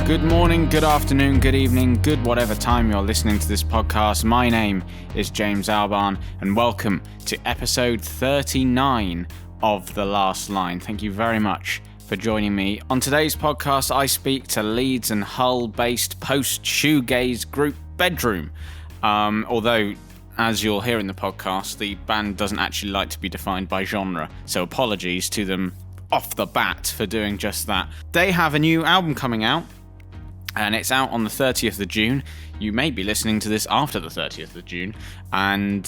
Good morning, good afternoon, good evening, good whatever time you're listening to this podcast. My name is James Albarn, and welcome to episode 39 of The Last Line. Thank you very much for joining me. On today's podcast, I speak to Leeds and Hull-based post-shoegaze group bdrmm. Although, as you'll hear in the podcast, the band doesn't actually like to be defined by genre, so apologies to them off the bat for doing just that. They have a new album coming out, and it's out on the 30th of June. You may be listening to this after the 30th of June, and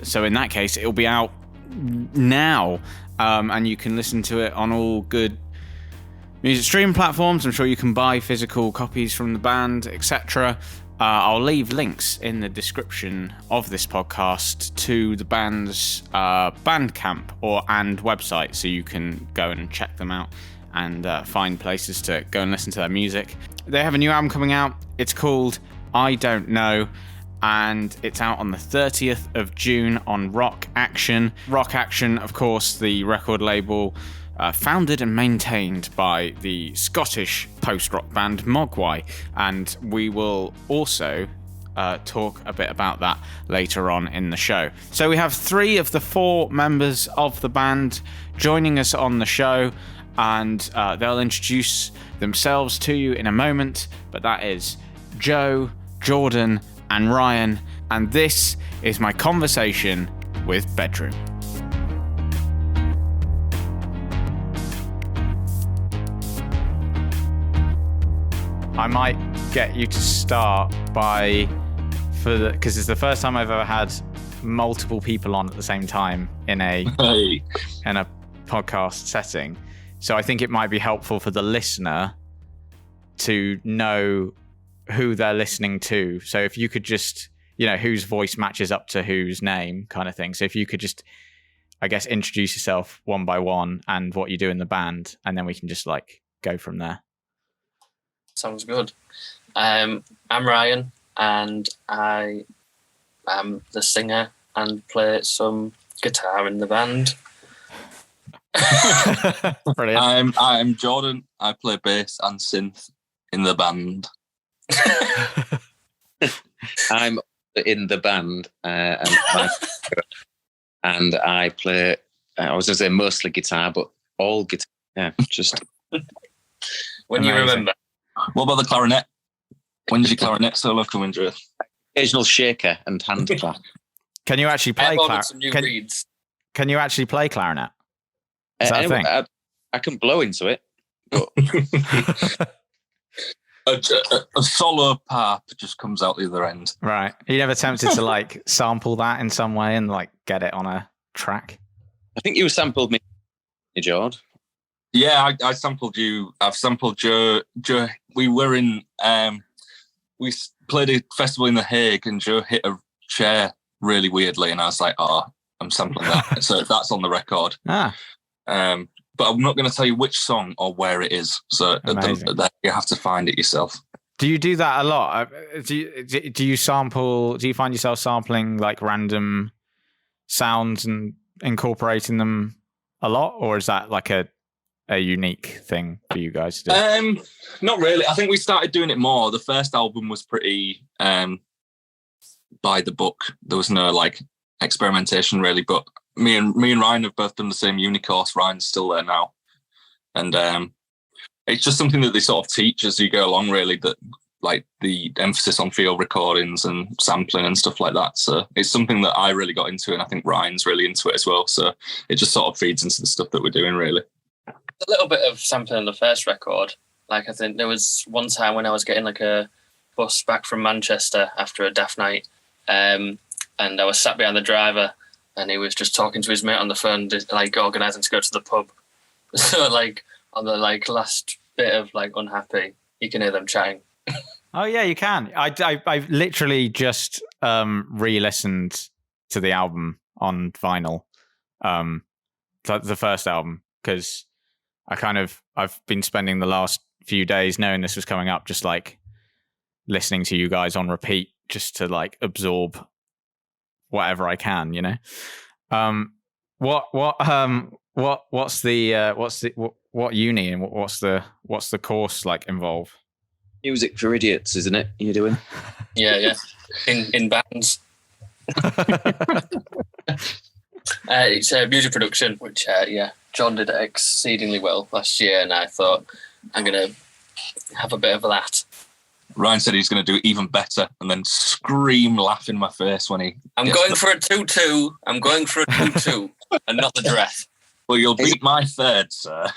so in that case, it'll be out now, and you can listen to it on all good music streaming platforms. I'm sure you can buy physical copies from the band, etc. I'll leave links in the description of this podcast to the band's Bandcamp and website, so you can go and check them out and find places to go and listen to their music. They have a new album coming out. It's called I Don't Know, and it's out on the 30th of June on Rock Action. Rock Action, of course, the record label founded and maintained by the Scottish post-rock band Mogwai, and we will also talk a bit about that later on in the show. So we have 3 of the 4 members of the band joining us on the show, and they'll introduce themselves to you in a moment, but that is Joe, Jordan, and Ryan, and this is my conversation with bdrmm. I might get you to start because it's the first time I've ever had multiple people on at the same time in a podcast setting. So I think it might be helpful for the listener to know who they're listening to. So if you could just, whose voice matches up to whose name kind of thing. So if you could just, I guess, introduce yourself one by one and what you do in the band, and then we can just go from there. Sounds good. I'm Ryan, and I am the singer and play some guitar in the band. Brilliant. I'm Jordan. I play bass and synth in the band. I'm in the band, and I play. I was going to say mostly guitar, but all guitar. Yeah, just when you remember. What about the clarinet? When's your clarinet solo coming, Drew? Occasional shaker and hand clap. Can you actually play clarinet? Can you actually play clarinet? Is that a thing? I can blow into it. But a solo part just comes out the other end. Right. Are you never tempted to sample that in some way and get it on a track? I think you sampled me, Jord. Yeah, I sampled you. I've sampled Joe. Joe, we were in. We played a festival in The Hague, and Joe hit a chair really weirdly, and I was like, "Oh, I'm sampling that." So that's on the record. But I'm not going to tell you which song or where it is. So you have to find it yourself. Do you do that a lot? Do you sample? Do you find yourself sampling random sounds and incorporating them a lot, or is that a unique thing for you guys to do? Not really. I think we started doing it more. The first album was pretty by the book. There was no experimentation really, but me and Ryan have both done the same uni course. Ryan's still there now, and it's just something that they sort of teach as you go along, really, that the emphasis on field recordings and sampling and stuff like that. So it's something that I really got into, and I think Ryan's really into it as well. So it just sort of feeds into the stuff that we're doing, really. A little bit of sampling on the first record. I think there was one time when I was getting a bus back from Manchester after a daft night, and I was sat behind the driver, and he was just talking to his mate on the phone, organising to go to the pub. So on the last bit of Unhappy, you can hear them chatting. Oh yeah, you can. I literally just re-listened to the album on vinyl, the first album, because I've been spending the last few days knowing this was coming up, just listening to you guys on repeat, just to absorb whatever I can, What uni and what's the course involved? Music for idiots, isn't it? You're doing? Yeah. In bands. It's music production, which John did exceedingly well last year, and I thought I'm gonna have a bit of that. Ryan said he's going to do even better, and then scream, laugh in my face when he. I'm going for a 2-2. I'm going for a 2-2, and not the dress. Well, you'll beat my third, sir.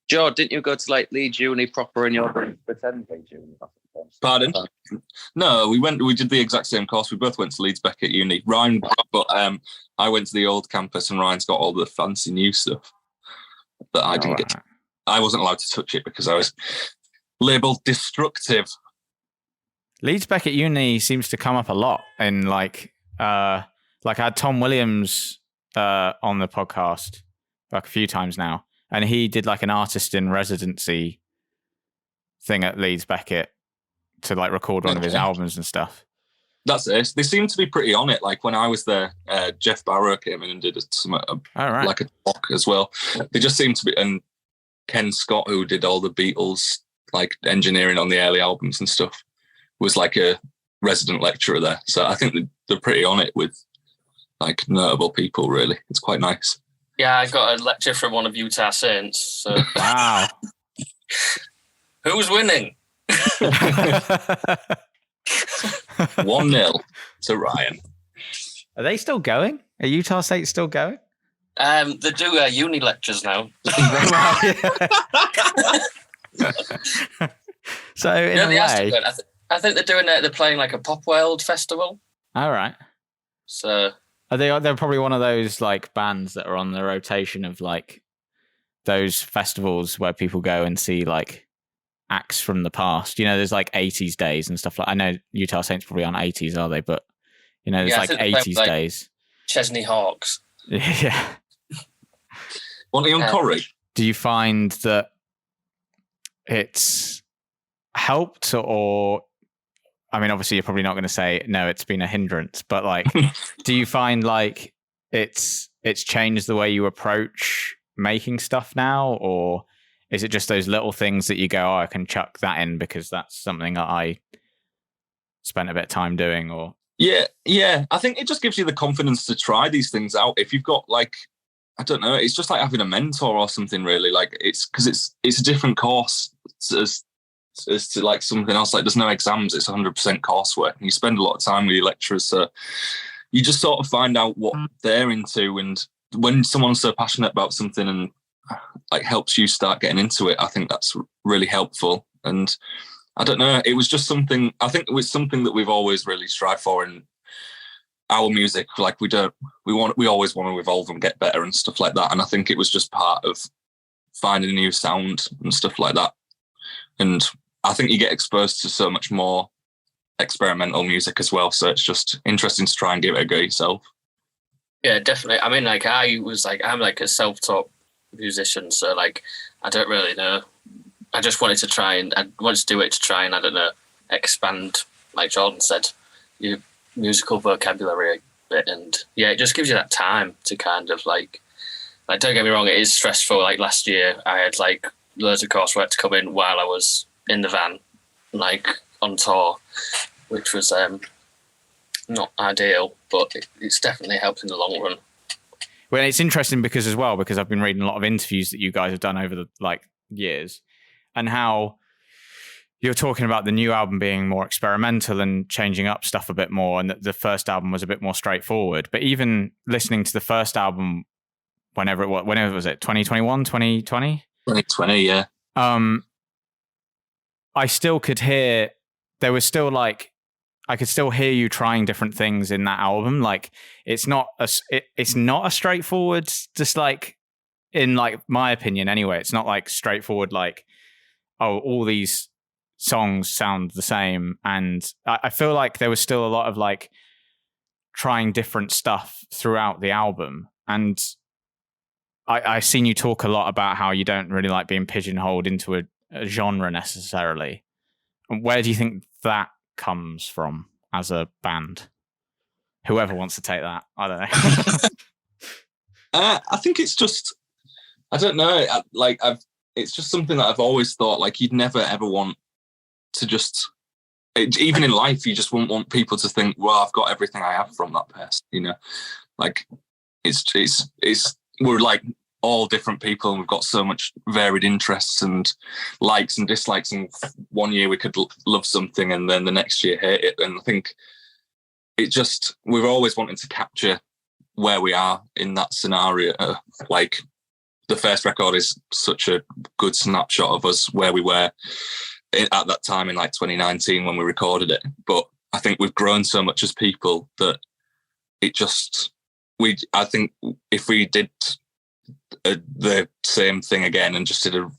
Joe, didn't you go to like Leeds Uni proper and you're going to pretend Leeds Uni? Pardon? No, we did the exact same course. We both went to Leeds Beckett Uni. Ryan, but I went to the old campus, and Ryan's got all the fancy new stuff that I didn't get to. I wasn't allowed to touch it because I was labelled destructive. Leeds Beckett Uni seems to come up a lot in like I had Tom Williams on the podcast like a few times now, and he did like an artist in residency thing at Leeds Beckett to like record one of his albums and stuff. That's it. They seem to be pretty on it. Like when I was there, Jeff Barrow came in and did like a talk as well. They just seem to be, and Ken Scott, who did all the Beatles like engineering on the early albums and stuff, was like a resident lecturer there. So I think they're pretty on it with like notable people, really. It's quite nice. Yeah, I got a lecture from one of Utah Saints. So. Wow. Who's winning? 1-0 to Ryan. Are they still going? Are Utah State still going? They do uni lectures now. So in a way, I think they're playing like a Pop World festival. All right. So they're probably one of those like bands that are on the rotation of like those festivals where people go and see like acts from the past. You know, there's like 80s days and stuff like. I know Utah Saints probably aren't 80s, are they? But you know, there's like 80s days. Chesney Hawks. Yeah. Wasn't he on Corrie? Do you find that it's helped, or I mean, obviously you're probably not going to say no, it's been a hindrance, but like, do you find like it's changed the way you approach making stuff now, or is it just those little things that you go, oh, I can chuck that in because that's something that I spent a bit of time doing? Or yeah, I think it just gives you the confidence to try these things out. If you've got like, I don't know, it's just like having a mentor or something, really. Like it's because it's a different course as to like something else. Like there's no exams, it's 100% coursework, and you spend a lot of time with your lecturers, so you just sort of find out what they're into. And when someone's so passionate about something and like helps you start getting into it, I think that's really helpful. And I don't know, it was just something, I think it was something that we've always really strived for in our music. Like we always want to evolve and get better and stuff like that. And I think it was just part of finding a new sound and stuff like that. And I think you get exposed to so much more experimental music as well. So it's just interesting to try and give it a go yourself. Yeah, definitely. I mean, like I'm like a self-taught musician, so like I don't really know. I just wanted to try and I wanted to do it to try and, I don't know, expand, like Jordan said, your musical vocabulary a bit. And yeah, it just gives you that time to kind of like don't get me wrong, it is stressful. Like last year I had like loads of coursework to come in while I was in the van, like on tour, which was not ideal, but it's definitely helped in the long run. Well, it's interesting because I've been reading a lot of interviews that you guys have done over the like years, and how you're talking about the new album being more experimental and changing up stuff a bit more, and that the first album was a bit more straightforward. But even listening to the first album, whenever was it 2021, 2020? 2020, yeah. I still could hear, there was still like, I could still hear you trying different things in that album. Like it's not a straightforward, just like in like my opinion anyway, it's not like straightforward, like, oh, all these songs sound the same. And I feel like there was still a lot of like trying different stuff throughout the album. And I've seen you talk a lot about how you don't really like being pigeonholed into a genre necessarily. And where do you think that comes from as a band? Whoever wants to take that, I don't know. I think it's just, I don't know. It's just something that I've always thought, like, you'd never ever want to just, even in life, you just wouldn't want people to think, well, I've got everything I have from that person, you know, like we're like all different people, and we've got so much varied interests and likes and dislikes. And one year we could love something, and then the next year hate it. And I think we're always wanting to capture where we are in that scenario. Like the first record is such a good snapshot of us where we were at that time in like 2019 when we recorded it. But I think we've grown so much as people that I think if we did the same thing again and just did a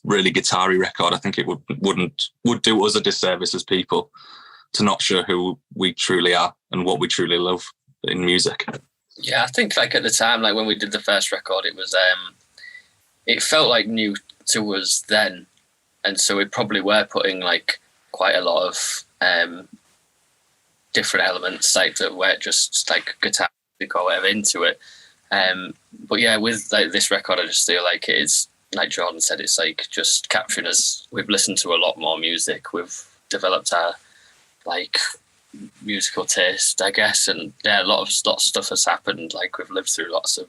really guitar-y record, I think it would do us a disservice as people to not show who we truly are and what we truly love in music. Yeah, I think like at the time, like when we did the first record, it was it felt like new to us then, and so we probably were putting like quite a lot of different elements, like that were just like guitar or whatever into it. But yeah, with like this record, I just feel like it is, like Jordan said, it's like just capturing us. We've listened to a lot more music. We've developed our like musical taste, I guess, and yeah, lots of stuff has happened. Like we've lived through lots of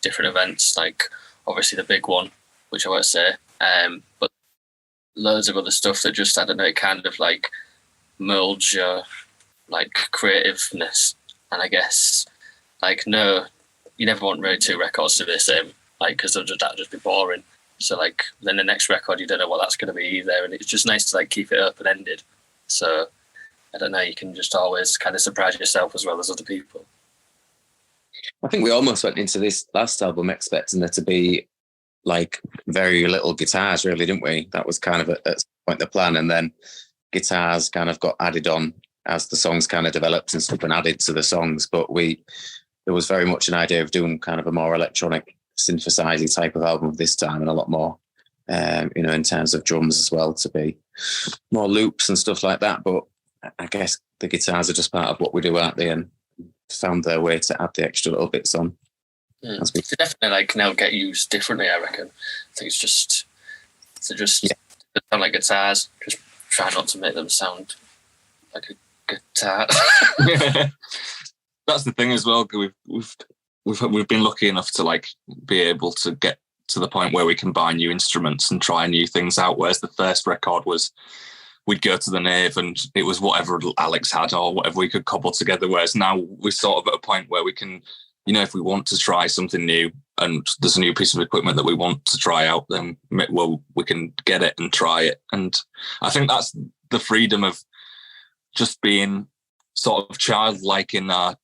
different events, like obviously the big one, which I won't say, but loads of other stuff that just, I don't know, it kind of like molds your like creativeness. And I guess like no, you never want really two records to be the same, like because that'd just be boring. So like then the next record, you don't know what that's going to be either, and it's just nice to like keep it open ended. So I don't know, you can just always kind of surprise yourself as well as other people. I think we almost went into this last album expecting there to be like very little guitars, really, didn't we? That was kind of at some point the plan, and then guitars kind of got added on as the songs kind of developed and stuff and added to the songs. But there was very much an idea of doing kind of a more electronic synthesizing type of album this time, and a lot more, in terms of drums as well, to be more loops and stuff like that. But I guess the guitars are just part of what we do out there, and found their way to add the extra little bits on. They definitely like now get used differently, I reckon. I think it's just they sound like guitars. Just try not to make them sound like a guitar. That's the thing as well. We've been lucky enough to like be able to get to the point where we can buy new instruments and try new things out. Whereas the first record was, we'd go to the Nave and it was whatever Alex had or whatever we could cobble together. Whereas now we're sort of at a point where we can, if we want to try something new and there's a new piece of equipment that we want to try out, then we can get it and try it. And I think that's the freedom of just being sort of childlike in our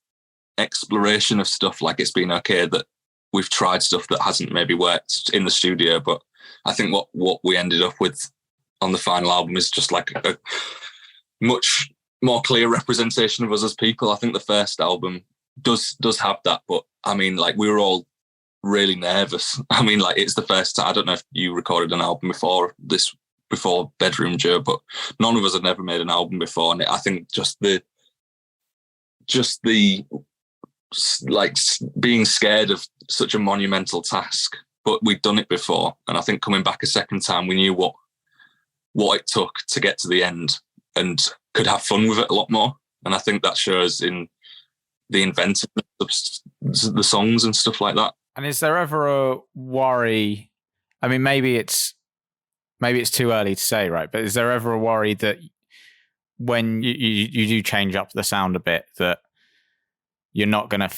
exploration of stuff. Like it's been okay that we've tried stuff that hasn't maybe worked in the studio, but I think what we ended up with on the final album is just like a much more clear representation of us as people. I think the first album does have that, but I mean, like we were all really nervous. I mean, like it's the first time. I don't know if you recorded an album before Bedroom Joe, but none of us had never made an album before, and I think just the like being scared of such a monumental task, but we'd done it before, and I think coming back a second time, we knew what it took to get to the end and could have fun with it a lot more. And I think that shows in the inventiveness of the songs and stuff like that. And is there ever a worry? I mean, maybe it's too early to say, right? But is there ever a worry that when you do change up the sound a bit, that you're not going to...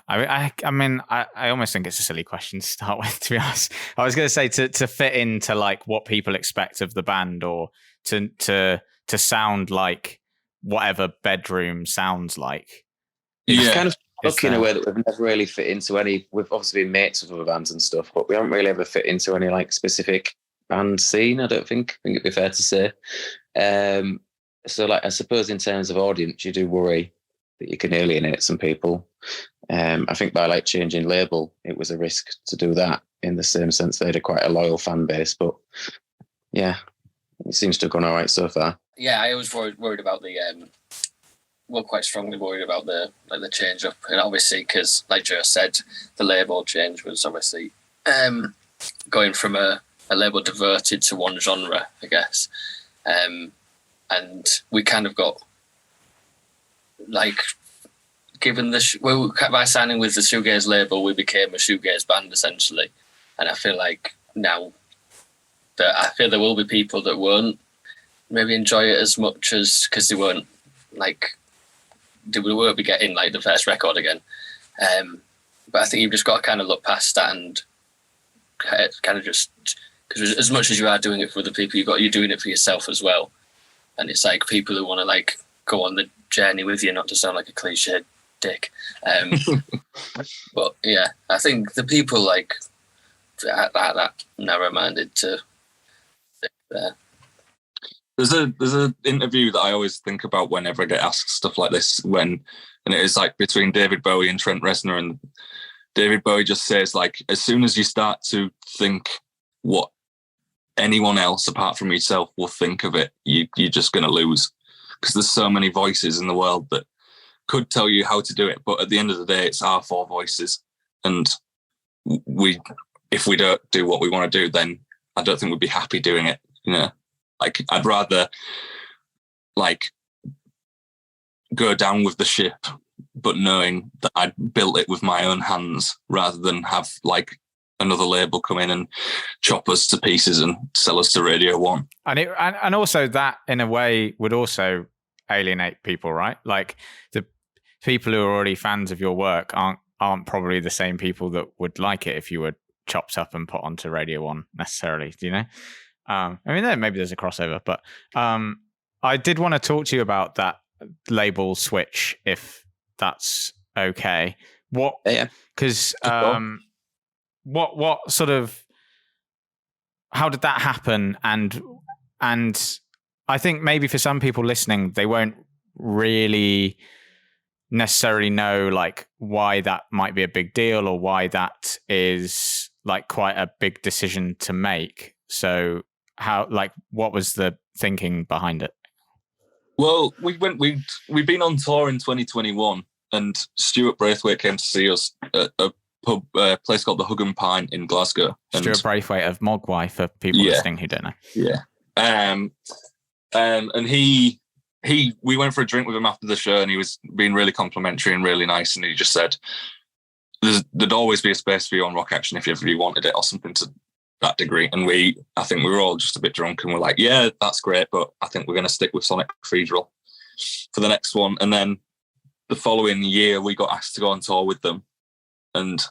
I mean, I almost think it's a silly question to start with, to be honest. I was going to say to fit into like what people expect of the band, or to sound like whatever Bedroom sounds like. It's kind of stuck in a way that we've never really fit into any. We've obviously been mates with other bands and stuff, but we haven't really ever fit into any like specific band scene, I don't think. I think it'd be fair to say. So like, I suppose in terms of audience, you do worry that you can alienate some people. I think by like changing label, it was a risk to do that, in the same sense they had quite a loyal fan base. But yeah, it seems to have gone all right so far. Yeah, I was worried about the quite strongly worried about the change up, and obviously because, like Joe said, the label change was obviously going from a label diverted to one genre, I guess. and we kind of got like given by signing with the shoegaze label, we became a shoegaze band essentially. And I feel like now that there will be people that won't maybe enjoy it as much as because they won't be getting like the first record again. But I think you've just got to kind of look past that and kind of just, because as much as you are doing it for other people, you're doing it for yourself as well. And it's like people who want to like go on the journey with you, not to sound like a cliche dick. But yeah, I think the people like that narrow-minded to there. There's a interview that I always think about whenever I get asked stuff like this, and it is like between David Bowie and Trent Reznor, and David Bowie just says like, as soon as you start to think what anyone else apart from yourself will think of it, you're just going to lose, because there's so many voices in the world that could tell you how to do it, but at the end of the day, it's our four voices, and if we don't do what we want to do, then I don't think we'd be happy doing it. Like I'd rather like go down with the ship, but knowing that I'd built it with my own hands, rather than have like another label come in and chop us to pieces and sell us to Radio 1. And also that in a way would also alienate people, right? Like the people who are already fans of your work aren't probably the same people that would like it if you were chopped up and put onto Radio 1 necessarily, do you know? I mean, maybe there's a crossover, but I did want to talk to you about that label switch, if that's okay. Because what sort of, how did that happen? And I think maybe for some people listening, they won't really necessarily know like why that might be a big deal, or why that is like quite a big decision to make. So what was the thinking behind it? Well, we've been on tour in 2021, and Stuart Braithwaite came to see us at a pub, place called the Hug and Pint in Glasgow. Stuart Braithwaite of Mogwai, for people listening who don't know. Yeah. And we went for a drink with him after the show, and he was being really complimentary and really nice, and he just said there'd always be a space for you on Rock Action if you ever wanted it, or something to that degree. And I think we were all just a bit drunk, and we're like, yeah, that's great, but I think we're going to stick with Sonic Cathedral for the next one. And then the following year we got asked to go on tour with them, and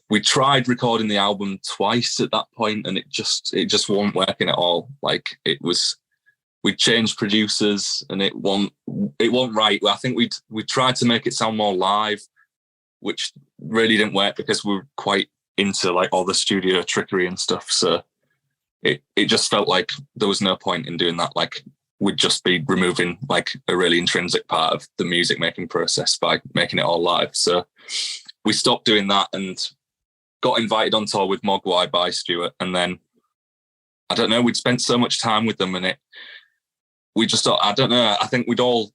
we tried recording the album twice at that point, and it just wasn't working at all. Like we changed producers, and it wasn't right. I think we tried to make it sound more live, which really didn't work because we were quite into like all the studio trickery and stuff. So it just felt like there was no point in doing that. Like we'd just be removing like a really intrinsic part of the music making process by making it all live. So we stopped doing that and got invited on tour with Mogwai by Stuart. And then, I don't know, we'd spent so much time with them, and we just thought, I don't know, I think we'd all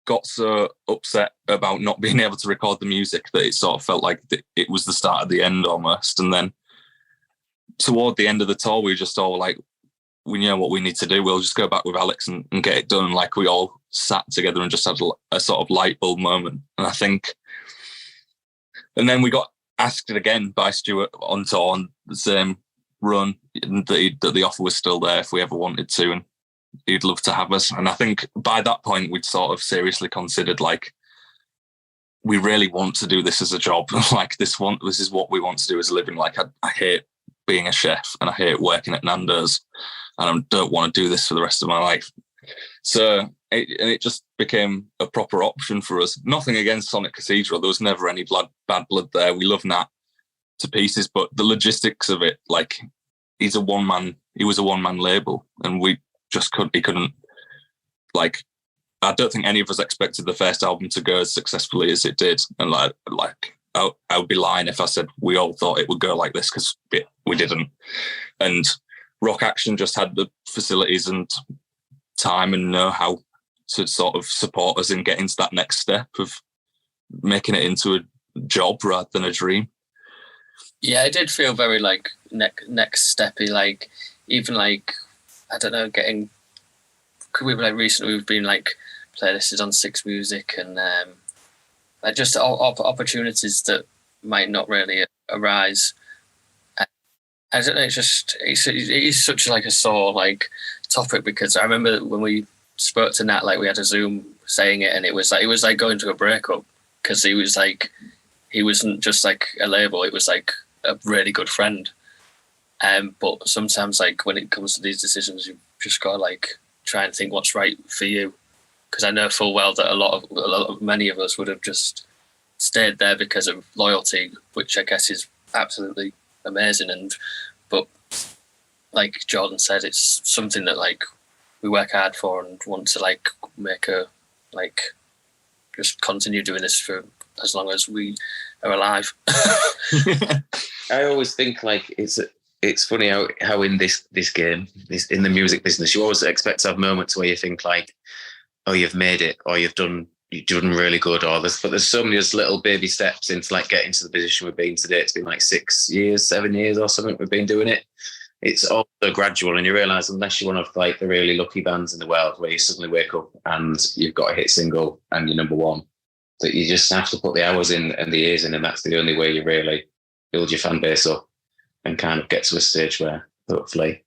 got so upset about not being able to record the music that it sort of felt like it was the start of the end almost. And then toward the end of the tour, we just all like, we know what we need to do. We'll just go back with Alex and get it done. Like we all sat together and just had a sort of light bulb moment. And then we got asked again by Stuart on tour on the same run, that the offer was still there if we ever wanted to, and he'd love to have us. And I think by that point we'd sort of seriously considered like, we really want to do this as a job. Like this is what we want to do as a living. Like I hate being a chef, and I hate working at Nando's, and I don't want to do this for the rest of my life. So it just became a proper option for us. Nothing against Sonic Cathedral. There was never any bad blood there. We love Nat to pieces, but the logistics of it, like he was a one-man label, and we just couldn't, like, I don't think any of us expected the first album to go as successfully as it did. And like I would be lying if I said we all thought it would go like this, because we didn't. And Rock Action just had the facilities and time and know-how to sort of support us in getting to that next step of making it into a job rather than a dream. Yeah, it did feel very like next steppy, like even like, I don't know, getting recently we've been like playlists on Six Music and like just opportunities that might not really arise. I don't know. It's such like a sore like topic, because I remember when we spoke to Nat, like we had a Zoom saying it, and it was like going to a breakup, because he wasn't just like a label. It was like a really good friend. But sometimes, like when it comes to these decisions, you just got to like try and think what's right for you. Because I know full well that many of us would have just stayed there because of loyalty, which I guess is absolutely amazing. But like Jordan said, it's something that like we work hard for and want to like make just continue doing this for as long as we are alive. I always think like it's funny how in this game, in the music business, you always expect to have moments where you think like, oh, you've made it, or you've done really good, but there's so many just little baby steps into like getting to the position we've been today. It's been like 7 years or something we've been doing it. It's also gradual, and you realise unless you're one of like the really lucky bands in the world where you suddenly wake up and you've got a hit single and you're number one, that you just have to put the hours in and the years in, and that's the only way you really build your fan base up and kind of get to a stage where hopefully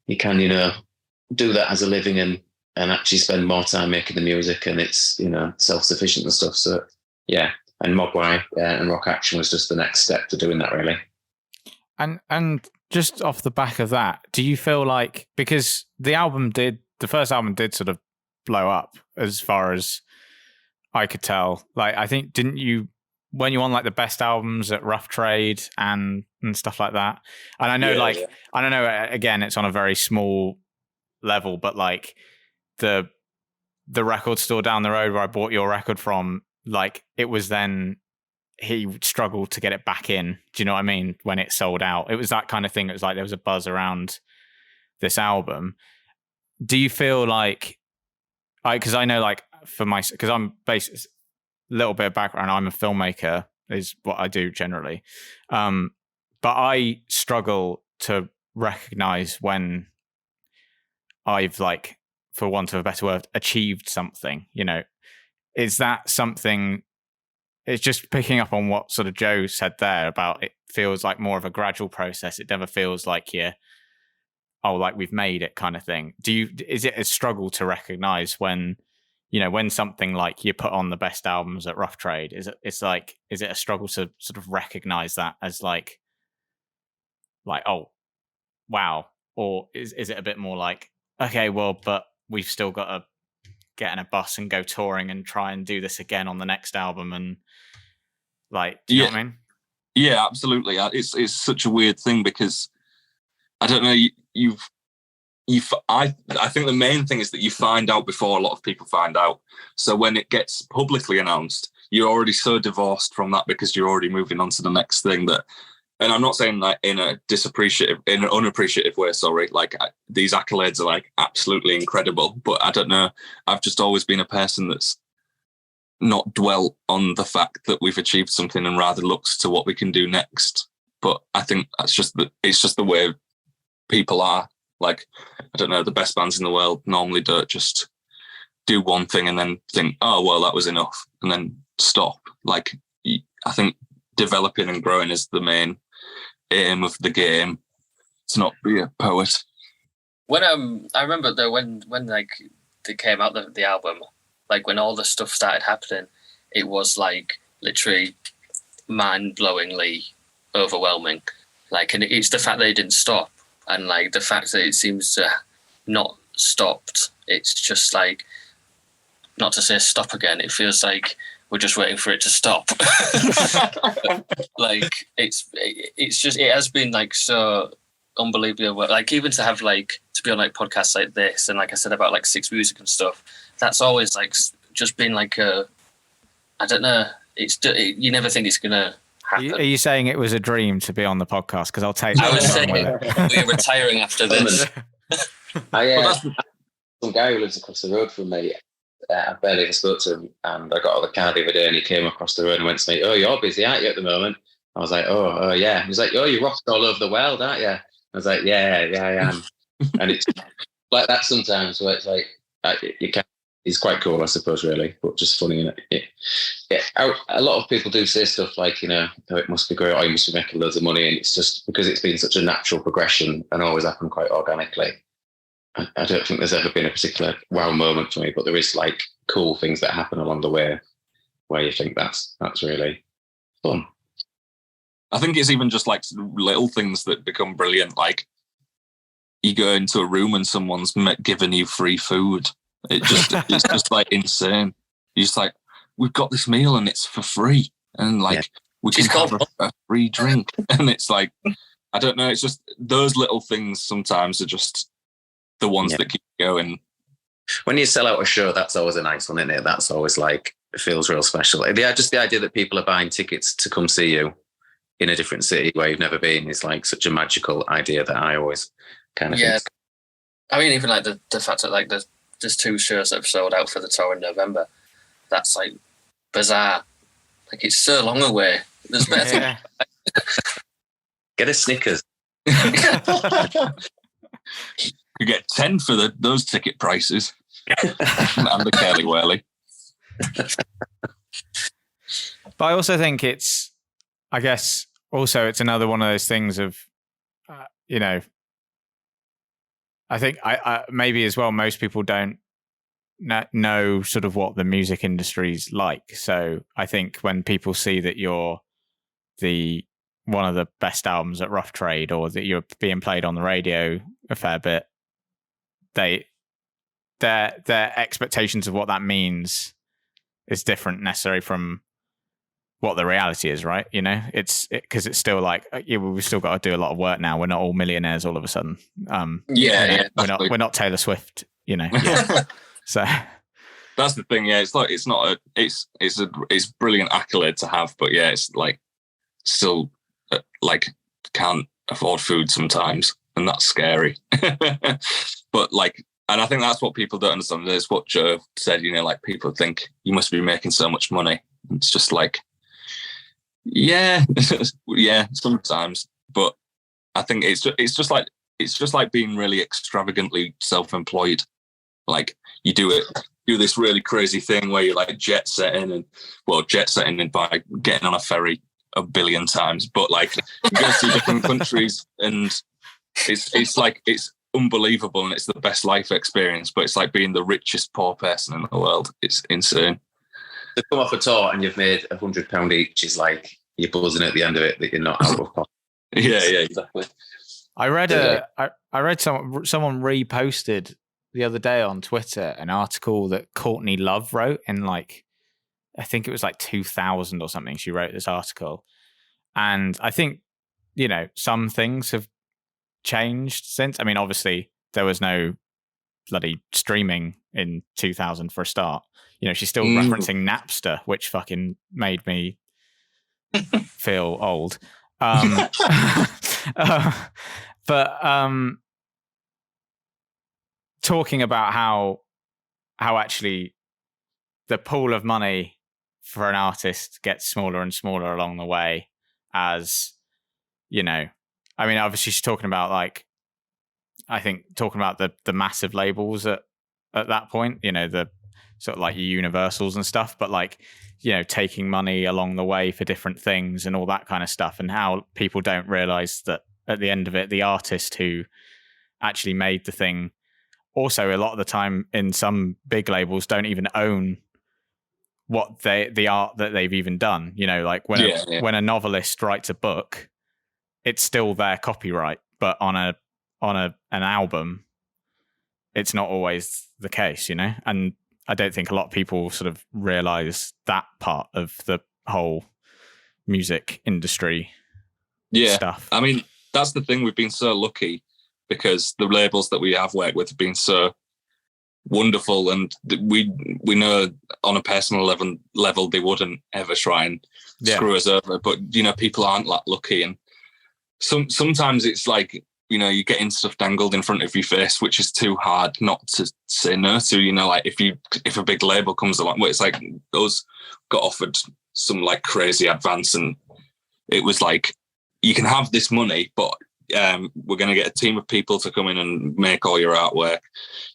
you can, do that as a living and actually spend more time making the music, and it's, self-sufficient and stuff. So yeah, and Mogwai and Rock Action was just the next step to doing that, really. And just off the back of that, do you feel like, because the first album did sort of blow up as far as I could tell, like I think, didn't you, when you won like the best albums at Rough Trade and stuff like that? And I know I don't know, again, it's on a very small level, but like the record store down the road where I bought your record from, like it was then he struggled to get it back in. Do you know what I mean? When it sold out, it was that kind of thing. It was like there was a buzz around this album. Do you feel like, because I know like because I'm based, a little bit of background, I'm a filmmaker is what I do generally. But I struggle to recognize when I've like, for want of a better word, achieved something, is that something? It's just picking up on what sort of Joe said there about it feels like more of a gradual process. It never feels like like we've made it kind of thing. Is it a struggle to recognize when, when something like you put on the best albums at Rough Trade, is it a struggle to sort of recognize that as like, oh, wow? Or is it a bit more like, okay, well, but we've still got to get in a bus and go touring and try and do this again on the next album, and like, do you know what I mean? Yeah, absolutely. It's such a weird thing because I don't know. I think the main thing is that you find out before a lot of people find out. So when it gets publicly announced, you're already so divorced from that because you're already moving on to the next thing. That, and I'm not saying that in an unappreciative way. Sorry, like these accolades are like absolutely incredible, but I don't know. I've just always been a person that's not dwelt on the fact that we've achieved something and rather looks to what we can do next. But I think it's just the way people are. Like, I don't know, the best bands in the world normally don't just do one thing and then think, oh, well, that was enough, and then stop. Like, I think developing and growing is the main aim of the game. It's not be a poet. When I remember though, when like they came out the album, like when all the stuff started happening, it was like literally mind-blowingly overwhelming. Like, and it's the fact that it didn't stop, and like the fact that it seems to not stopped. It's just like, not to say stop again. It feels like we're just waiting for it to stop. Like it's just, it has been like so unbelievable. Like even to have like to be on like podcasts like this, and like I said about like Six Music and stuff, that's always like just been like I don't know. You never think it's gonna happen. Are you saying it was a dream to be on the podcast? Because I'll take. I was saying we're retiring after this. Some guy who lives across the road from me. I barely ever spoke to him, and I got out the car the other day, and he came across the road and went to me, "Oh, you're busy, aren't you, at the moment?" I was like, "Oh, yeah." He was like, "Oh, you're rocking all over the world, aren't you?" I was like, "Yeah, I am." And it's like that sometimes, where it's like you can. It's quite cool, I suppose, really, but just funny. And a lot of people do say stuff like, oh, it must be great, or you must be making loads of money, and it's just because it's been such a natural progression and always happened quite organically. I don't think there's ever been a particular wow moment for me, but there is like cool things that happen along the way where you think that's really fun. I think it's even just like little things that become brilliant. Like you go into a room and someone's giving you free food. It's just like insane. You're just like, we've got this meal and it's for free, and like we can have a free drink, and it's like, I don't know. It's just those little things sometimes are just the ones that keep going. When you sell out a show, that's always a nice one, isn't it? That's always like, it feels real special. Just the idea that people are buying tickets to come see you in a different city where you've never been is like such a magical idea that I always kind of think. I mean, even like the fact that like there's 2 shows that have sold out for the tour in November. That's like bizarre. Like it's so long away. There's better things. Get a Snickers. You get 10 for those ticket prices. And the curly whirly. But I also think it's another one of those things of, I think I maybe as well, most people don't know sort of what the music industry's like. So I think when people see that you're one of the best albums at Rough Trade, or that you're being played on the radio a fair bit, their expectations of what that means is different necessarily from what the reality is, right? It's because it's still like, we've still got to do a lot of work now. We're not all millionaires all of a sudden. We're not Taylor Swift, So that's the thing. Yeah, it's like it's a brilliant accolade to have, but yeah, it's like still like can't afford food sometimes, and that's scary. But like, and I think that's what people don't understand. Is what Joe said. Like people think you must be making so much money. It's just like, yeah, sometimes. But I think it's just like being really extravagantly self-employed. Like you do this really crazy thing where you're like jet setting by getting on a ferry 1 billion times, but like you go to different countries and it's like it's unbelievable and it's the best life experience. But it's like being the richest poor person in the world. It's insane. To come off a tour and you've made £100 each is like you're buzzing at the end of it that you're not out of pocket. Yeah, exactly. I read someone reposted the other day on Twitter an article that Courtney Love wrote in like, I think it was like 2000 or something. She wrote this article, and I think some things have changed since. I mean, obviously there was no bloody streaming in 2000 for a start. She's still referencing Napster, which fucking made me feel old. But talking about how actually the pool of money for an artist gets smaller and smaller along the way, as I mean, obviously she's talking about like, I think talking about the massive labels at that point, the sort of like your Universals and stuff, but like, taking money along the way for different things and all that kind of stuff, and how people don't realize that at the end of it, the artist who actually made the thing also a lot of the time in some big labels don't even own what the art that they've even done. Like when a novelist writes a book, it's still their copyright, but on an album, it's not always the case, and I don't think a lot of people sort of realize that part of the whole music industry stuff. I mean, that's the thing. We've been so lucky because the labels that we have worked with have been so wonderful, and we know on a personal level they wouldn't ever try and screw us over. But people aren't that lucky, and sometimes it's like you're getting stuff dangled in front of your face, which is too hard not to say no to. Like if a big label comes along, well, it's like those got offered some like crazy advance, and it was like, you can have this money, but we're going to get a team of people to come in and make all your artwork.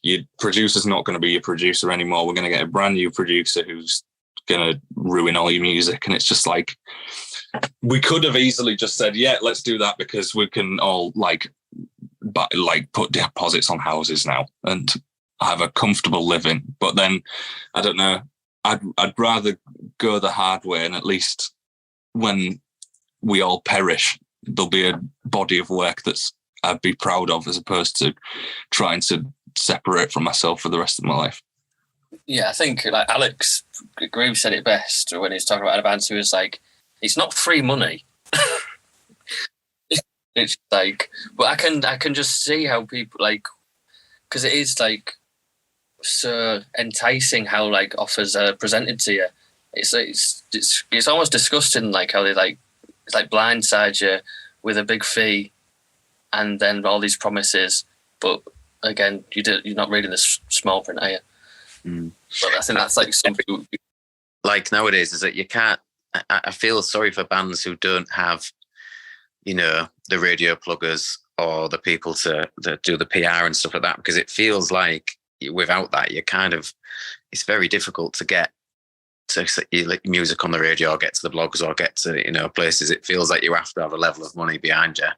Your producer's not going to be your producer anymore. We're going to get a brand new producer who's going to ruin all your music. And it's just like, we could have easily just said, yeah, let's do that because we can all put deposits on houses now and have a comfortable living. But then, I don't know, I'd rather go the hard way, and at least when we all perish, there'll be a body of work that's I'd be proud of, as opposed to trying to separate from myself for the rest of my life. Yeah, I think like Alex Groove said it best when he was talking about advance. He was like, it's not free money. It's like, but I can just see how people like, because it is like so enticing how like offers are presented to you. It's almost disgusting, like how they like, it's like blindside you with a big fee and then all these promises. But again, you're not reading this small print, are you? But I think that's like something like nowadays is that you can't. I feel sorry for bands who don't have, the radio pluggers or the people to do the PR and stuff like that, because it feels like without that, it's very difficult to get to music on the radio or get to the blogs or get to, places. It feels like you have to have a level of money behind you,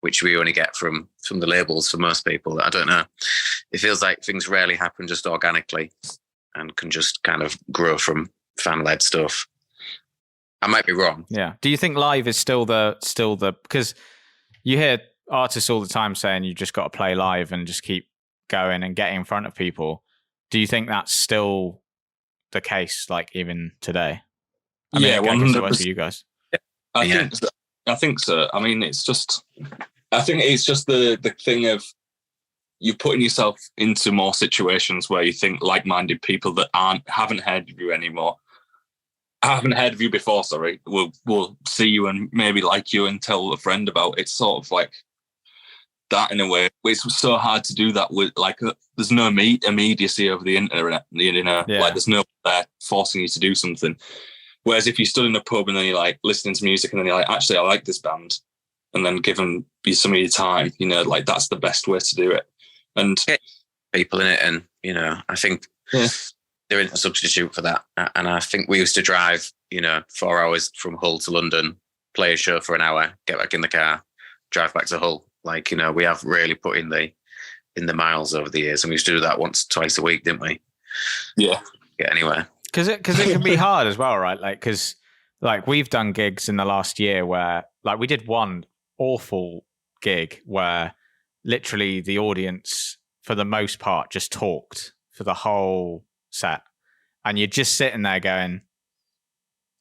which we only get from the labels for most people. I don't know. It feels like things rarely happen just organically and can just kind of grow from fan-led stuff. I might be wrong. Yeah. Do you think live is still the because you hear artists all the time saying you just got to play live and just keep going and getting in front of people. Do you think that's still the case, like even today? I mean, 100% for you guys. I think so. I mean, I think it's just the thing of you putting yourself into more situations where you think like-minded people that haven't heard of you anymore, haven't heard of you before, will see you and maybe like you and tell a friend about it. It's sort of like that in a way. It's so hard to do that with there's no immediacy over the internet, like there's no one there forcing you to do something. Whereas if you stood in a pub and then you're like listening to music and then you're like, actually, I like this band, and then give them some of your time, like that's the best way to do it. And people in it, and I think there isn't a substitute for that. And I think we used to drive 4 hours from Hull to London, play a show for an hour, get back in the car, drive back to Hull. We have really put in the miles over the years, and we used to do that once, twice a week, didn't we? Yeah. Get anywhere. Because it can be hard as well, right? Because we've done gigs in the last year where we did one awful gig where literally the audience, for the most part, just talked for the whole set, and you're just sitting there going,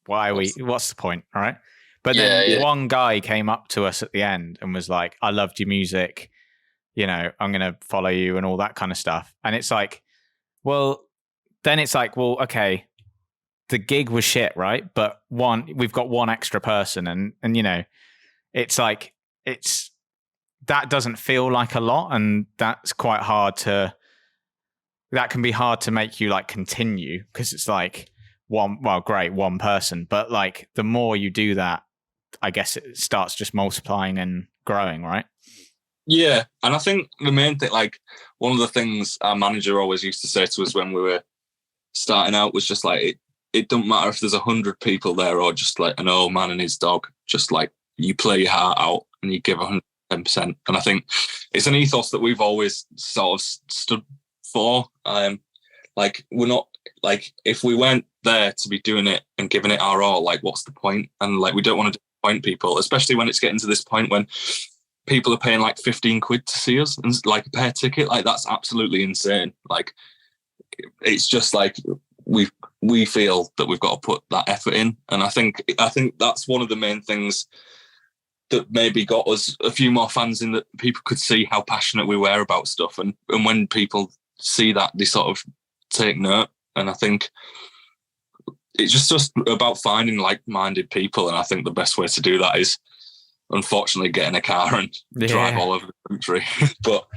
what's the point, right? But then one guy came up to us at the end and was like, I loved your music, I'm gonna follow you and all that kind of stuff. And it's like, okay, the gig was shit, right? But we've got one extra person, and it's like that doesn't feel like a lot, and that's quite hard that can be hard to make you continue, because it's like one person, but the more you do that, I guess it starts just multiplying and growing, right? Yeah, and I think the main thing, one of the things our manager always used to say to us when we were starting out was just it don't matter if there's 100 people there or just an old man and his dog, just you play your heart out and you give 110%. And I think it's an ethos that we've always sort of stood for. We're not if we weren't there to be doing it and giving it our all, what's the point? And we don't want to disappoint people, especially when it's getting to this point when people are paying 15 quid to see us and a pair ticket. That's absolutely insane. It's just we feel that we've got to put that effort in, and I think that's one of the main things that maybe got us a few more fans, in that people could see how passionate we were about stuff, and when people see that, they sort of take note. And I think it's just about finding like-minded people, and I think the best way to do that is unfortunately get in a car and drive all over the country. But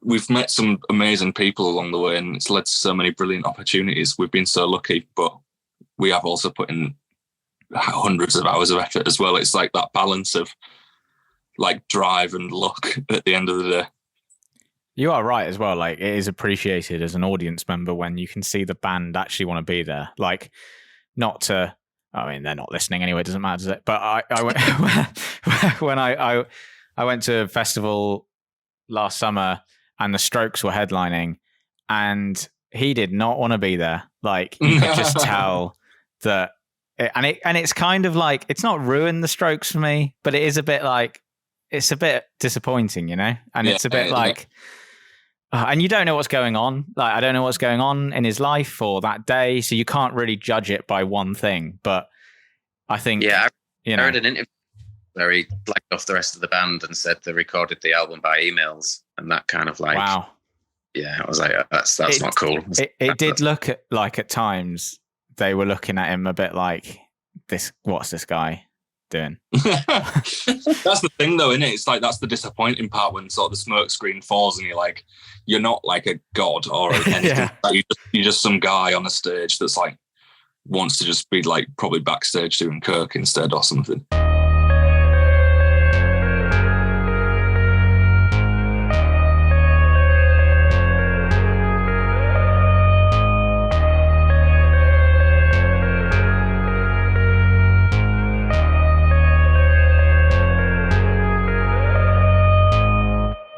we've met some amazing people along the way, and it's led to so many brilliant opportunities. We've been so lucky, but we have also put in hundreds of hours of effort as well. It's that balance of like drive and look at the end of the day. You are right as well. Like, it is appreciated as an audience member when you can see the band actually want to be there. Like, not to, I mean, they're not listening anyway. It doesn't matter, does it? But I went when I went to a festival last summer and the Strokes were headlining, and he did not want to be there. Like, you could just tell that. And it's kind of like, it's not ruined the Strokes for me, but it is a bit like, it's a bit disappointing, you know? And it's a bit like, and you don't know what's going on. Like, I don't know what's going on in his life or that day, so you can't really judge it by one thing. But I think, I heard an interview where he flagged off the rest of the band and said they recorded the album by emails, and that kind of like, wow. Yeah, I was like, that's not cool. It did look at times they were looking at him a bit like, what's this guy doing? That's the thing though, isn't it? It's like, that's the disappointing part when sort of the smoke screen falls and you're not like a god or anything. Yeah. Like, you're just some guy on a stage that's like wants to just be like probably backstage doing Kirk instead or something.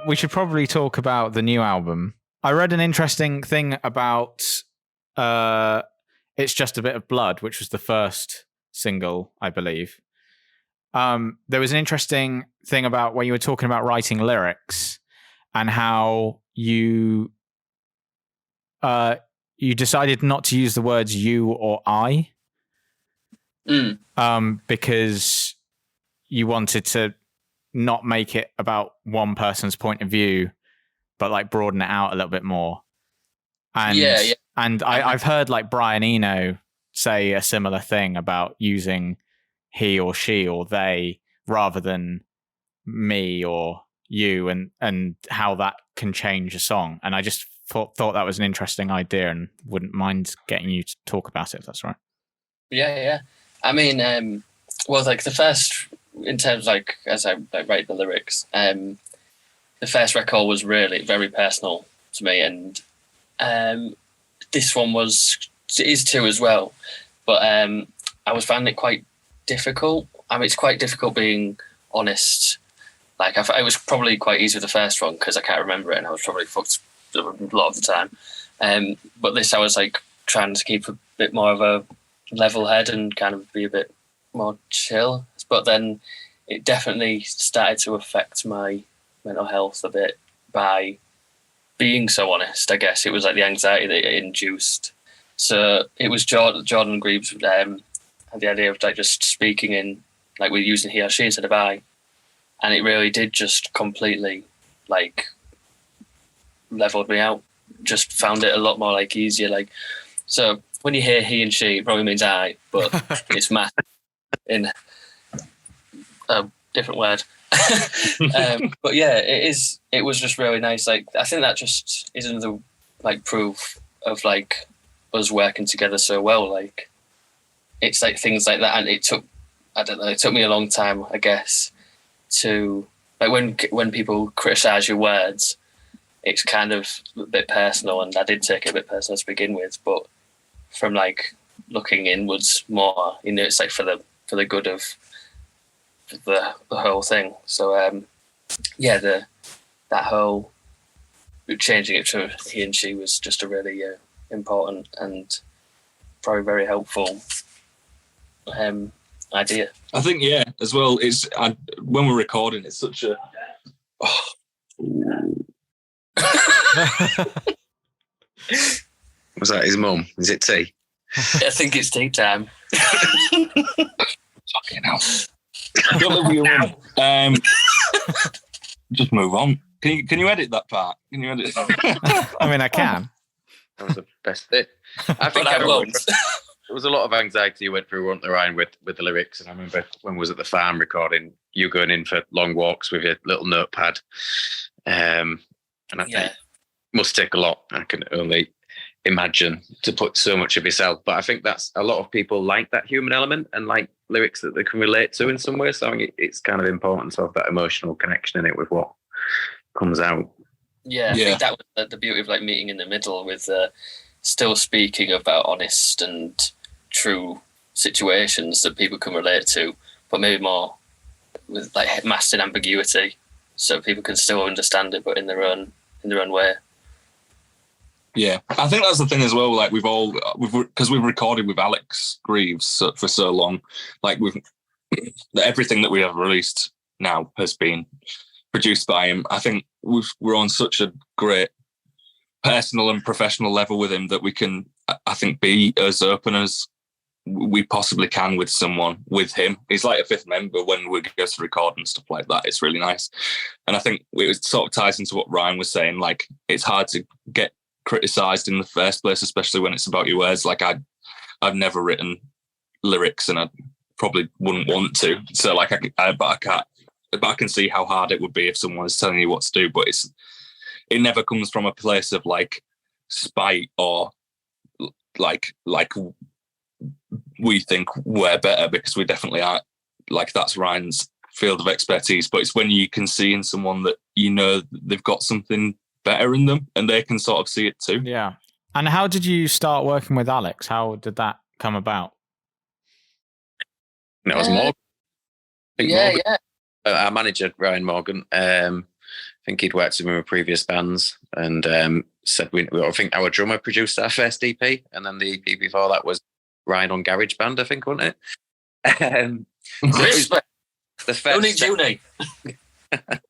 We should probably talk about the new album. I read an interesting thing about It's Just a Bit of Blood, which was the first single, I believe. There was an interesting thing about when you were talking about writing lyrics and how you decided not to use the words you or I, because you wanted to not make it about one person's point of view, but like broaden it out a little bit more. And and I've heard like Brian Eno say a similar thing about using he or she or they rather than me or you, and how that can change a song. And I just thought that was an interesting idea, and wouldn't mind getting you to talk about it if that's right. Yeah. I mean, well, like the first, in terms like as I write the lyrics, the first record was really very personal to me, and this one is too as well. But I was finding it quite difficult. I mean, it's quite difficult being honest. Like it was probably quite easy with the first one because I can't remember it, and I was probably fucked a lot of the time. But this, I was like trying to keep a bit more of a level head and kind of be a bit more chill. But then it definitely started to affect my mental health a bit by being so honest. I guess it was like the anxiety that it induced. So it was Jordan Greaves had the idea of like just speaking in, like we're using he or she instead of I. And it really did just completely like leveled me out. Just found it a lot more like easier. Like, so when you hear he and she, it probably means I, but it's math in a different word. But yeah, it was just really nice. Like, I think that just is another like proof of like us working together so well. Like, it's like things like that, and it took me a long time, I guess, to like when people criticize your words, it's kind of a bit personal, and I did take it a bit personal to begin with, but from like looking inwards more, you know, it's like for the good of the whole thing. So that whole changing it to he and she was just a really important and probably very helpful idea. I think as well, it's when we're recording, it's such a Was that his mum? Is it tea? I think it's tea time. Fucking hell. Just move on. Can you edit that part? Can you edit? I mean, I can. That was the best bit. I think there was a lot of anxiety you went through, weren't there, Ryan, with the lyrics. And I remember when I was at the farm recording, you going in for long walks with your little notepad. And I think it must take a lot. I can only imagine to put so much of yourself. But I think that's a lot of people like that human element. And like lyrics that they can relate to in some way. So I think it's kind of important to have that emotional connection in it with what comes out. Yeah, I think that was the beauty of like meeting in the middle with still speaking about honest and true situations that people can relate to, but maybe more with like masked in ambiguity, so people can still understand it, but in their own way. Yeah, I think that's the thing as well. Like because we've recorded with Alex Greaves for so long. Like everything that we have released now has been produced by him. I think we're on such a great personal and professional level with him that we can, I think, be as open as we possibly can with someone, with him. He's like a fifth member when we go to record and stuff like that. It's really nice. And I think it sort of ties into what Ryan was saying. Like, it's hard to get criticised in the first place, especially when it's about your words. Like, I've never written lyrics and I probably wouldn't want to. So like, but I can see how hard it would be if someone is telling you what to do. But it never comes from a place of like spite or like we think we're better, because we definitely aren't. Like, that's Ryan's field of expertise. But it's when you can see in someone that you know they've got something better in them and they can sort of see it too. Yeah. And how did you start working with Alex? How did that come about? It was Morgan. Yeah. Our manager, Ryan Morgan, I think he'd worked with him in previous bands, and said I think our drummer produced our first EP, and then the EP before that was Ryan on GarageBand, I think, wasn't it? The first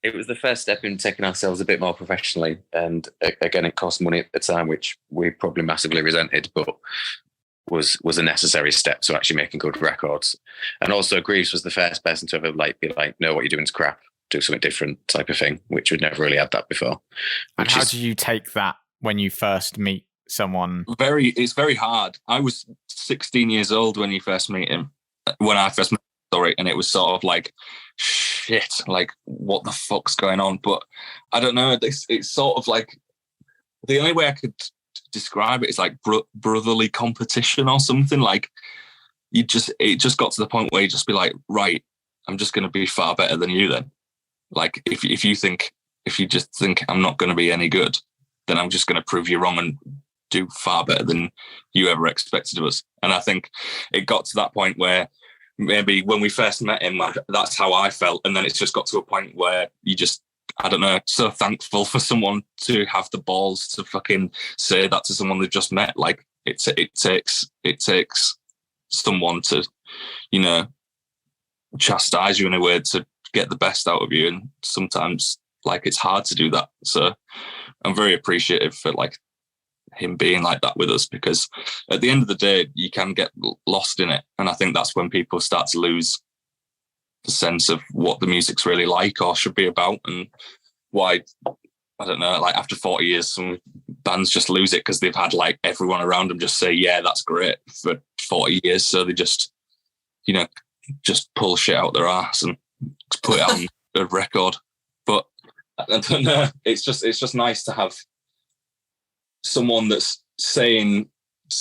it was the first step in taking ourselves a bit more professionally, and again, it cost money at the time, which we probably massively resented, but was a necessary step to actually making good records. And also, Greaves was the first person to ever be like, no, what you're doing is crap, do something different type of thing, which we'd never really had that before. And how do you take that when you first meet someone? It's very hard. I was 16 years old when I first met him, and it was sort of like, shit, like, what the fuck's going on? But I don't know, it's sort of like, the only way I could describe it is like brotherly competition or something. Like, it just got to the point where you just be like, right, I'm just going to be far better than you then. Like, if you just think I'm not going to be any good, then I'm just going to prove you wrong and do far better than you ever expected of us. And I think it got to that point where maybe when we first met him, that's how I felt. And then it's just got to a point where you just, I don't know, so thankful for someone to have the balls to fucking say that to someone they've just met. Like, it takes someone to, you know, chastise you in a way to get the best out of you. And sometimes, like, it's hard to do that. So I'm very appreciative for like him being like that with us, because at the end of the day, you can get lost in it. And I think that's when people start to lose the sense of what the music's really like or should be about, and why, I don't know, like after 40 years, some bands just lose it because they've had like everyone around them just say, yeah, that's great for 40 years. So they just, you know, just pull shit out their ass and put it on a record. But I don't know, it's just nice to have someone that's saying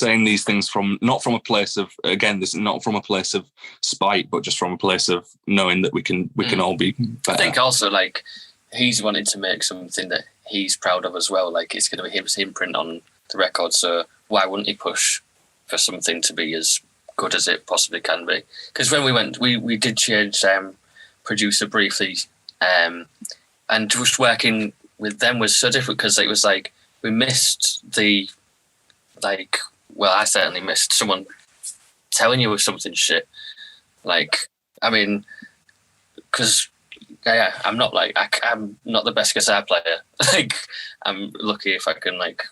these things not from a place of, again, this is not from a place of spite, but just from a place of knowing that we can all be better. I think also, like, he's wanting to make something that he's proud of as well. Like, it's going to be his imprint on the record, so why wouldn't he push for something to be as good as it possibly can be? Because when we went, we did change producer briefly, and just working with them was so different, because it was like we missed the, like, well, I certainly missed someone telling you something shit. Like, I mean, because I'm not like, I'm not the best guitar player. Like, I'm lucky if I can like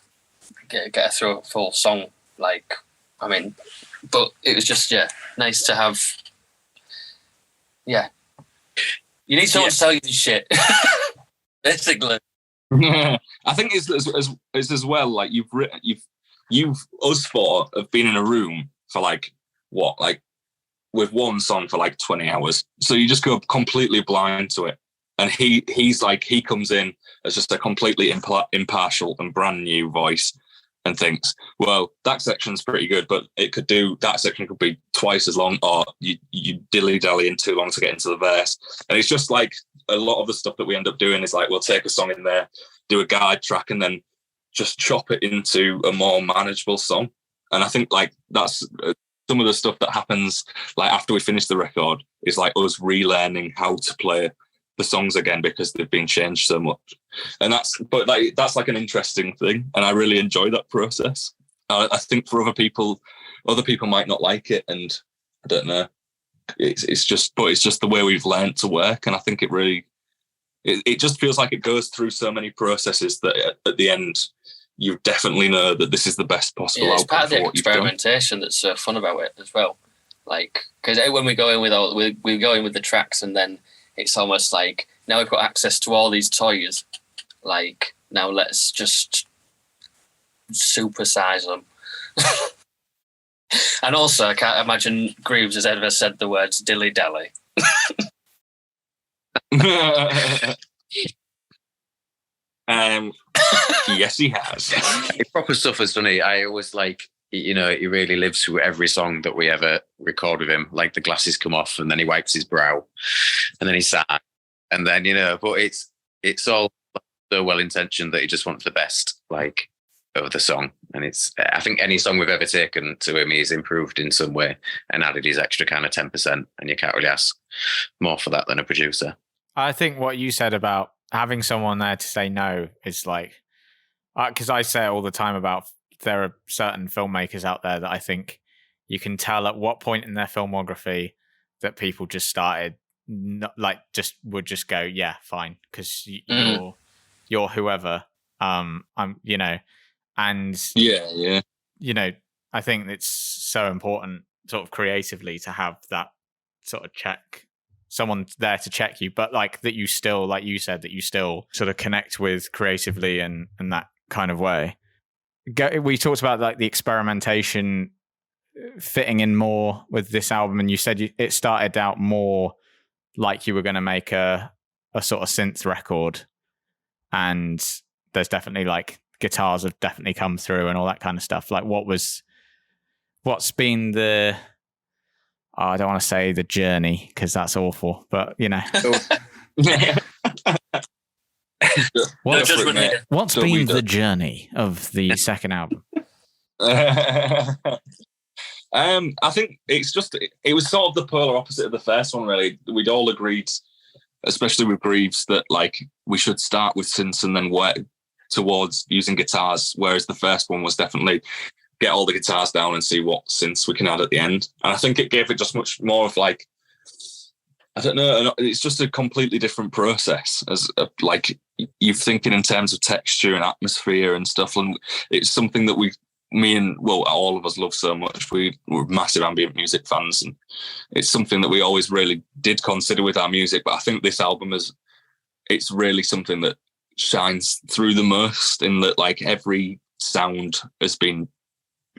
get through a full song. Like, I mean, but it was just nice to have. Yeah, you need someone to tell you this shit. Basically. I think it's as well, like, you've us four have been in a room for like with one song for like 20 hours. So you just go completely blind to it. And he's like, he comes in as just a completely impartial and brand new voice. and thinks, well, that section's pretty good, but that section could be twice as long, or you dilly-dallying too long to get into the verse. And it's just like a lot of the stuff that we end up doing is like, we'll take a song in there, do a guide track, and then just chop it into a more manageable song. And I think like that's some of the stuff that happens like after we finish the record is like us relearning how to play the songs again because they've been changed so much. And that's like an interesting thing, and I really enjoy that process. I think for other people might not like it, and I don't know. It's just the way we've learned to work, and I think it just feels like it goes through so many processes that at the end you definitely know that this is the best possible outcome. It's part of the for what you've done. experimentation that's so fun about it as well. Like, because when we go in with the tracks, and then it's almost like now we've got access to all these toys. Like, now let's just supersize them. And also, I can't imagine Greaves has ever said the words dilly dally. Yes, he has. Proper stuff has done it. I always like, he really lives through every song that we ever record with him. Like the glasses come off, and then he wipes his brow, and then he sat, and then but it's all so well intentioned that he just wants the best like of the song. And I think any song we've ever taken to him, he's improved in some way and added his extra kind of 10%. And you can't really ask more for that than a producer. I think what you said about having someone there to say no is like, because I say it all the time about there are certain filmmakers out there that I think you can tell at what point in their filmography that people just started would just go, yeah, fine, because you're whoever. And I think it's so important sort of creatively to have that sort of check, someone there to check you, but like that you still, like you said, that you still sort of connect with creatively and that kind of way. We talked about like the experimentation fitting in more with this album, and you said it started out more like you were going to make a sort of synth record, and there's definitely like guitars have definitely come through and all that kind of stuff. Like what's been the, I don't want to say the journey because that's awful, but what's been the journey of the second album? I think it was sort of the polar opposite of the first one, really. We'd all agreed, especially with Greaves, that like we should start with synths and then work towards using guitars, whereas the first one was definitely get all the guitars down and see what synths we can add at the end. And I think it gave it just much more of like, I don't know, it's just a completely different process, as like you're thinking in terms of texture and atmosphere and stuff. And it's something that all of us love so much. We're massive ambient music fans, and it's something that we always really did consider with our music. But I think this album it's really something that shines through the most, in that like every sound has been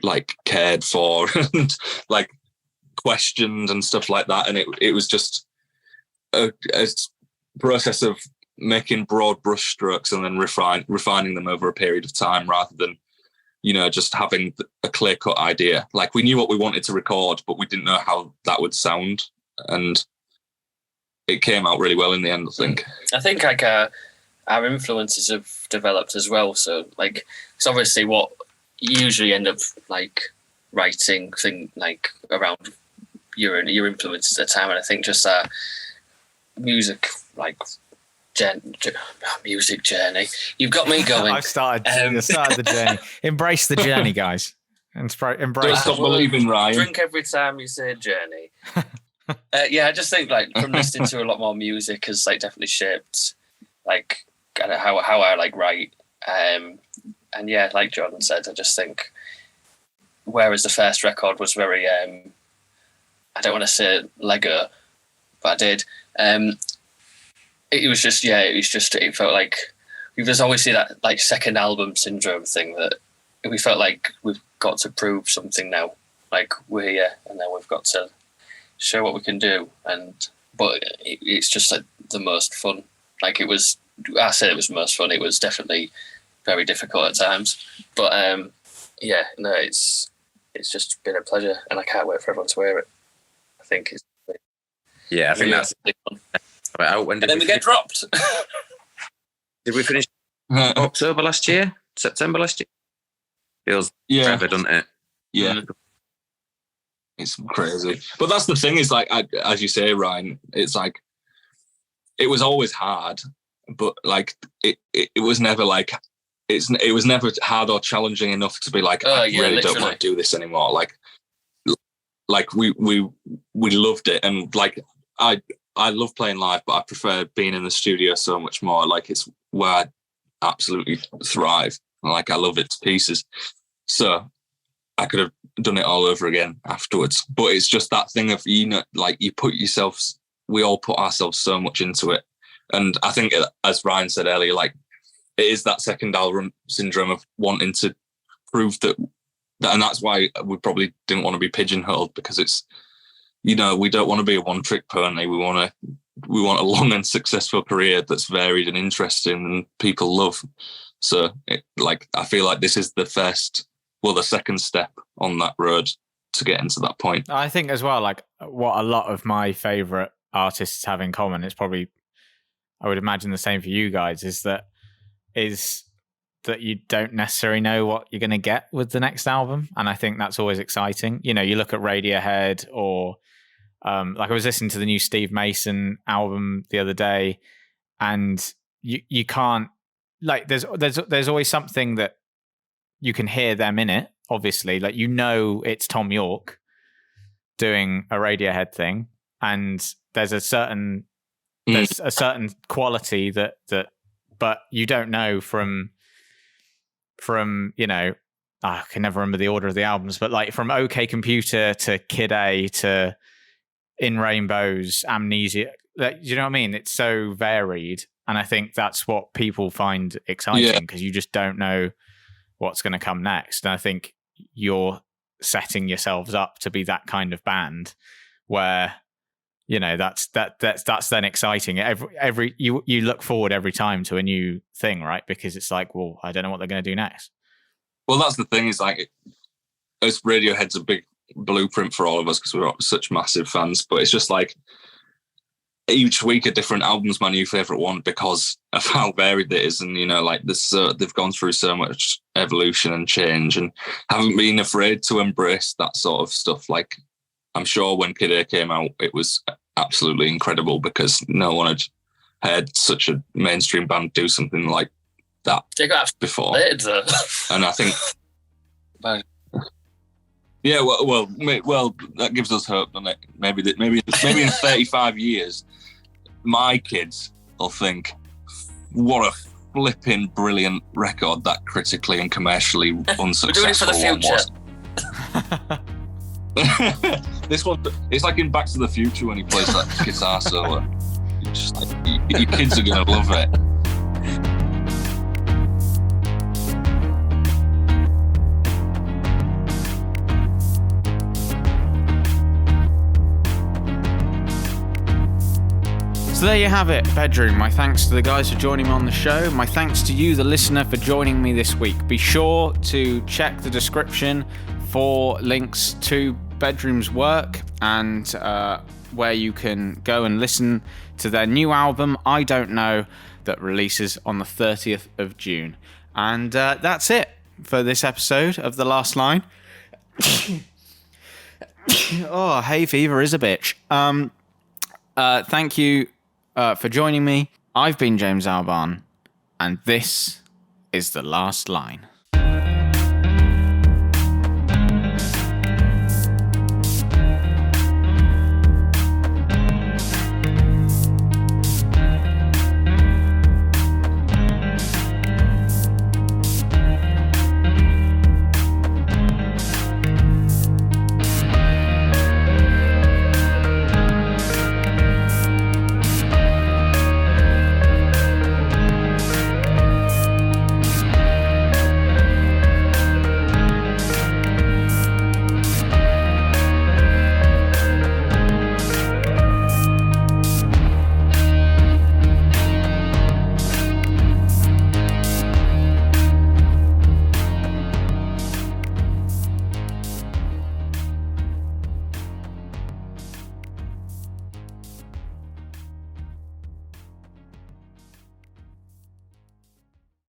like cared for and like questioned and stuff like that. And it was just a process of making broad brush strokes and then refining them over a period of time, rather than just having a clear-cut idea. Like, we knew what we wanted to record, but we didn't know how that would sound. And it came out really well in the end, I think. I think, like, our influences have developed as well. So, like, it's obviously what you usually end up, like, writing like, around your influences at the time. And I think just music, like, music journey. You've got me going. I've started the journey. Embrace the journey, guys. Embrace. Don't stop believing, Ryan. Drink every time you say journey. I just think like from listening to a lot more music has like definitely shaped like kind of how I like write. And yeah, like Jordan said, I just think whereas the first record was very I don't want to say Lego, but I did. It felt like we just always see that like second album syndrome thing, that we felt like we've got to prove something now. Like, we're here and then we've got to show what we can do. But it's just like the most fun. Like, it was the most fun. It was definitely very difficult at times. But yeah, no, it's just been a pleasure, and I can't wait for everyone to hear it. I think it's I think that's fun. out. When did And then we get dropped. Did we finish October last year? September last year? Feels forever, doesn't it? Yeah. It's crazy. But that's the thing is, like, as you say, Ryan, it's like, it was always hard, but like, it was never like, it was never hard or challenging enough to be like, I really don't want to do this anymore. Like we loved it. And like, I love playing live, but I prefer being in the studio so much more. Like, it's where I absolutely thrive. Like, I love it to pieces. So I could have done it all over again afterwards. But it's just that thing of, you know, like, we all put ourselves so much into it. And I think, as Ryan said earlier, like, it is that second album syndrome of wanting to prove that, and that's why we probably didn't want to be pigeonholed, because it's, you know, we don't want to be a one-trick pony. We want a long and successful career that's varied and interesting and people love. So, I feel like this is the second step on that road to get into that point. I think as well, like, what a lot of my favourite artists have in common, it's probably, I would imagine the same for you guys, is that you don't necessarily know what you're going to get with the next album. And I think that's always exciting. You know, you look at Radiohead, or like, I was listening to the new Steve Mason album the other day, and you can't, like, there's always something that you can hear them in it, obviously. Like, you know, it's Tom York doing a Radiohead thing, and there's a certain quality that but you don't know from you know, I can never remember the order of the albums, but like, from OK Computer to Kid A to In Rainbows, Amnesia, like, you know what I mean? It's so varied, and I think that's what people find exciting, because you just don't know what's going to come next. And I think you're setting yourselves up to be that kind of band where, you know, that's then exciting. Every you look forward every time to a new thing, right? Because it's like, well, I don't know what they're going to do next. Well, that's the thing, is like, as Radiohead's a big blueprint for all of us, because we're such massive fans, but it's just like, each week a different album's my new favorite one, because of how varied it is. And, you know, like, they've gone through so much evolution and change, and haven't been afraid to embrace that sort of stuff. Like, I'm sure when Kid A came out, it was absolutely incredible, because no one had heard such a mainstream band do something like that before. And I think, yeah, well, that gives us hope, doesn't it? Maybe in 35 years, my kids will think, what a flipping brilliant record that critically and commercially unsuccessful. We're doing it for the future. This one, it's like in Back to the Future when he plays that guitar solo. It's just like, your kids are gonna love it. So there you have it, Bedroom. My thanks to the guys for joining me on the show. My thanks to you, the listener, for joining me this week. Be sure to check the description for links to Bedroom's work, and where you can go and listen to their new album, I Don't Know, that releases on the 30th of June. And that's it for this episode of The Last Line. Oh, hay fever is a bitch. Thank you for joining me. I've been James Albarn, and this is The Last Line.